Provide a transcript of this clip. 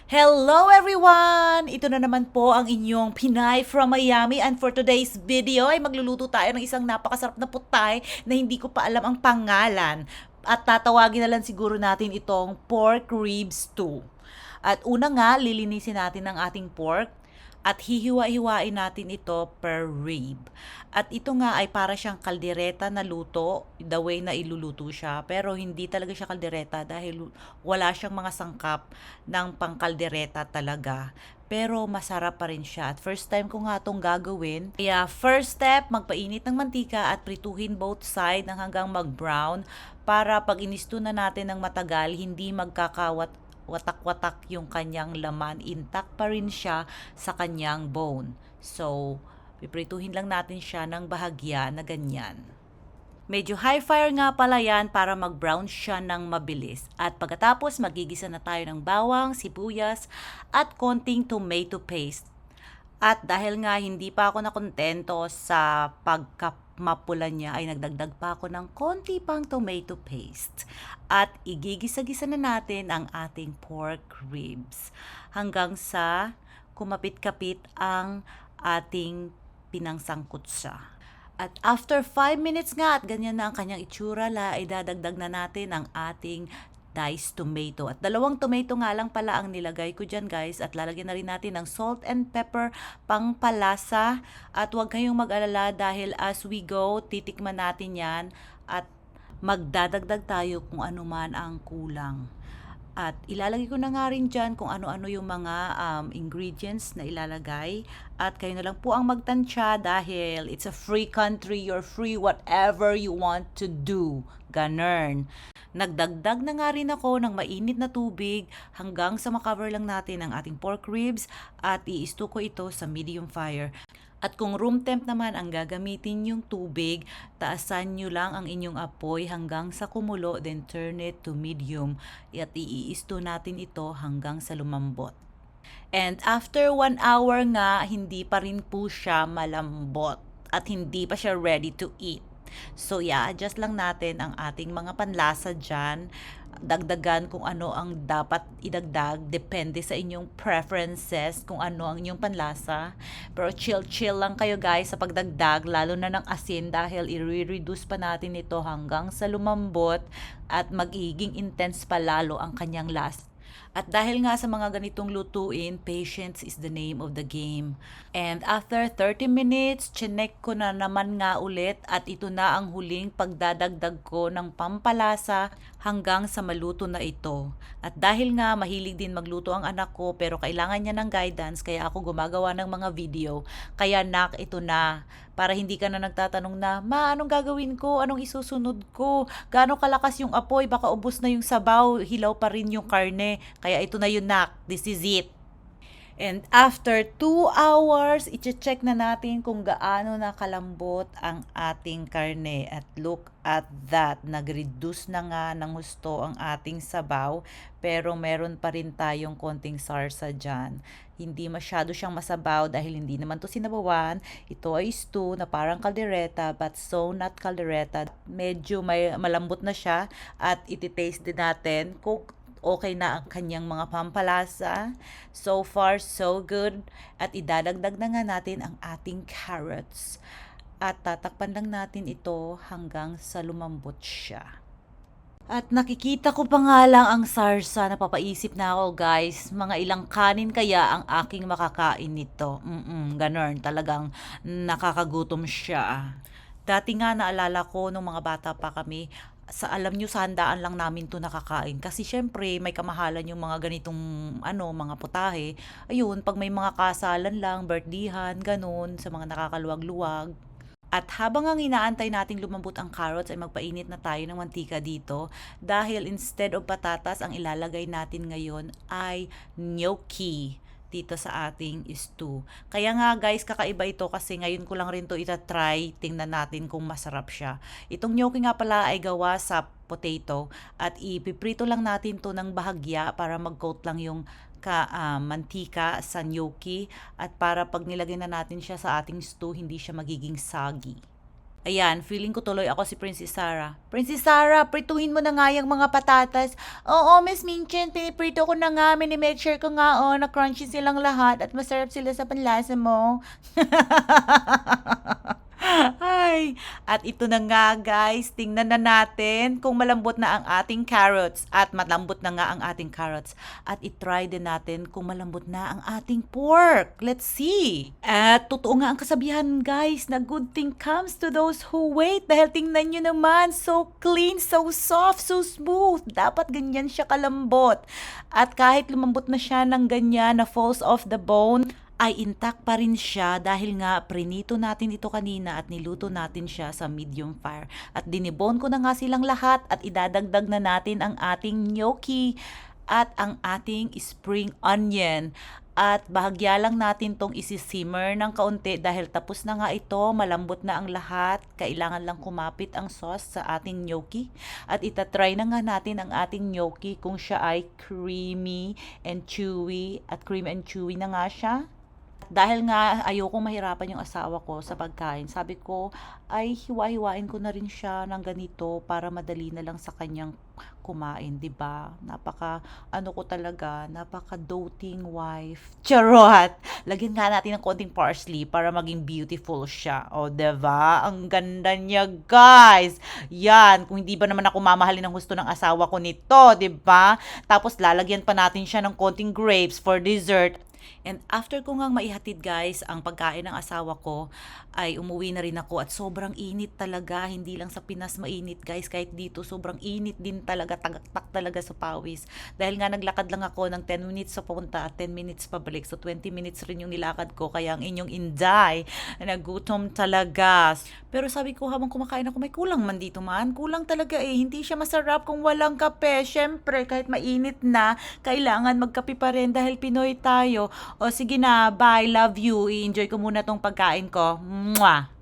Hello everyone! Ito na naman po ang inyong Pinay from Miami, and for today's video ay magluluto tayo ng isang napakasarap na putay na hindi ko pa alam ang pangalan. At tatawagin na lang siguro natin itong pork ribs stew. At una nga, lilinisin natin ang ating pork at hihiwa-hiwain natin ito per rib. At ito nga ay para siyang kaldereta na luto, the way na iluluto siya. Pero hindi talaga siya kaldereta dahil wala siyang mga sangkap ng pangkaldereta talaga. Pero masarap pa rin siya. At first time ko nga itong gagawin. Kaya first step, magpainit ng mantika at prituhin both side hanggang mag-brown para pag inisto na natin ng matagal, hindi magkakawat watak-watak yung kanyang laman, intact pa rin siya sa kanyang bone. So, piprituhin lang natin siya ng bahagya na ganyan. Medyo high fire nga pala yan para mag-brown siya ng mabilis. At pagkatapos, magigisa na tayo ng bawang, sibuyas, at konting tomato paste. At dahil nga hindi pa ako nakontento sa pagkamapula niya, ay nagdagdag pa ako ng konti pang tomato paste. At igigisa-gisa na natin ang ating pork ribs hanggang sa kumapit-kapit ang ating pinangsangkot siya. At after 5 minutes nga at ganyan na ang kanyang itsura, ay dadagdag na natin ang ating diced tomato. At 2 tomato nga lang pala ang nilagay ko dyan, guys. At lalagyan na rin natin ng salt and pepper pang palasa. At huwag kayong mag-alala dahil as we go, titikman natin yan at magdadagdag tayo kung ano man ang kulang. At ilalagay ko na nga rin dyan kung ano-ano yung mga ingredients na ilalagay. At kayo na lang po ang magtansya dahil it's a free country. You're free whatever you want to do. Ganern. Nagdagdag na nga rin ako ng mainit na tubig hanggang sa makover lang natin ang ating pork ribs at i-stew ko ito sa medium fire. At kung room temp naman ang gagamitin yung tubig, taasan nyo lang ang inyong apoy hanggang sa kumulo, then turn it to medium. At i-stew natin ito hanggang sa lumambot. And after 1 hour nga, hindi pa rin po siya malambot at hindi pa siya ready to eat. So yeah, adjust lang natin ang ating mga panlasa dyan. Dagdagan kung ano ang dapat idagdag. Depende sa inyong preferences kung ano ang inyong panlasa. Pero chill lang kayo guys sa pagdagdag, lalo na ng asin dahil i-reduce pa natin ito hanggang sa lumambot at magiging intense pa lalo ang kanyang lasa. At dahil nga sa mga ganitong lutuin, patience is the name of the game. And after 30 minutes, chinek ko na naman nga ulit at ito na ang huling pagdadagdag ko ng pampalasa hanggang sa maluto na ito. At dahil nga mahilig din magluto ang anak ko pero kailangan niya ng guidance kaya ako gumagawa ng mga video. Kaya ito na. Para hindi ka na nagtatanong na, Ma, anong gagawin ko? Anong isusunod ko? Gaano kalakas yung apoy? Baka ubos na yung sabaw, hilaw pa rin yung karne. Kaya ito na yun, nak. This is it. And after 2 hours, i-check na natin kung gaano na kalambot ang ating karne. At look at that, nag-reduce na nga ng husto ang ating sabaw, pero meron pa rin tayong konting sarsa dyan. Hindi masyado siyang masabaw dahil hindi naman to sinabawan. Ito ay stew na parang kaldereta, but so not kaldereta. Medyo may malambot na siya at iti-taste din natin kung okay na ang kanyang mga pampalasa. So far, so good. At idadagdag na nga natin ang ating carrots. At tatakpan lang natin ito hanggang sa lumambot siya. At nakikita ko pa nga lang ang sarsa, napapaisip na ako guys, mga ilang kanin kaya ang aking makakain nito. Ganun, talagang nakakagutom siya. Dati nga naalala ko nung mga bata pa kami, alam nyo sa handaan lang namin to nakakain. Kasi syempre may kamahalan yung mga ganitong mga putahe. Ayun, pag may mga kasalan lang, birthdayhan, ganun, sa mga nakakaluwag-luwag. At habang ang inaantay nating lumambot ang carrots ay magpainit na tayo ng mantika dito dahil instead of patatas ang ilalagay natin ngayon ay gnocchi dito sa ating stew. Kaya nga guys, kakaiba ito kasi ngayon ko lang rin to itatry. Tingnan natin kung masarap siya. Itong gnocchi nga pala ay gawa sa potato at ipiprito lang natin to ng bahagya para mag-coat lang yung mantika sa gnocchi at para pag nilagay na natin siya sa ating stew, hindi siya magiging soggy. Ayan, feeling ko tuloy ako si Princess Sarah. Princess Sarah, prituhin mo na nga yung mga patatas. Oo, Miss Minchin, piniprito ko na nga. Mini-make sure ko nga, na crunchy silang lahat at masarap sila sa panlasa mo. Ay, at ito na nga guys, tingnan na natin kung malambot na ang ating carrots at malambot na nga ang ating carrots. At itry din natin kung malambot na ang ating pork. Let's see. At totoo nga ang kasabihan guys na good thing comes to those who wait. Dahil tingnan nyo naman, so clean, so soft, so smooth. Dapat ganyan siya kalambot. At kahit lumambot na siya ng ganyan na falls off the bone, ay intact pa rin siya dahil nga prinito natin ito kanina at niluto natin siya sa medium fire. At dinibon ko na nga silang lahat at idadagdag na natin ang ating gnocchi at ang ating spring onion. At bahagya lang natin tong isi-simmer ng kaunti dahil tapos na nga ito, malambot na ang lahat. Kailangan lang kumapit ang sauce sa ating gnocchi. At itatry na nga natin ang ating gnocchi kung siya ay creamy and chewy. At creamy and chewy na nga siya. Dahil nga ayokong mahirapan yung asawa ko sa pagkain, sabi ko ay hiwa-hiwain ko na rin siya ng ganito para madali na lang sa kanyang kumain, 'di ba? Napaka ano ko talaga, napaka doting wife. Charot. Lagyan nga natin ng konting parsley para maging beautiful siya. O, 'di ba? Ang ganda niya, guys. Yan, kung hindi ba naman ako mamahalin ng gusto ng asawa ko nito, 'di ba? Tapos lalagyan pa natin siya ng konting grapes for dessert. And after ko ngang maihatid guys ang pagkain ng asawa ko, ay umuwi na rin ako at sobrang init talaga. Hindi lang sa Pinas mainit guys, kahit dito sobrang init din talaga, tagaktak talaga sa pawis. Dahil nga naglakad lang ako ng 10 minutes sa punta at 10 minutes pabalik. So 20 minutes rin yung nilakad ko, kaya ang inyong inday, nagutom talaga. Pero sabi ko habang kumakain ako, may kulang man dito man. Kulang talaga eh, hindi siya masarap kung walang kape. Syempre kahit mainit na, kailangan magkape pa rin dahil Pinoy tayo. O sige na, bye, love you. I-enjoy ko muna tong pagkain ko. Mwah!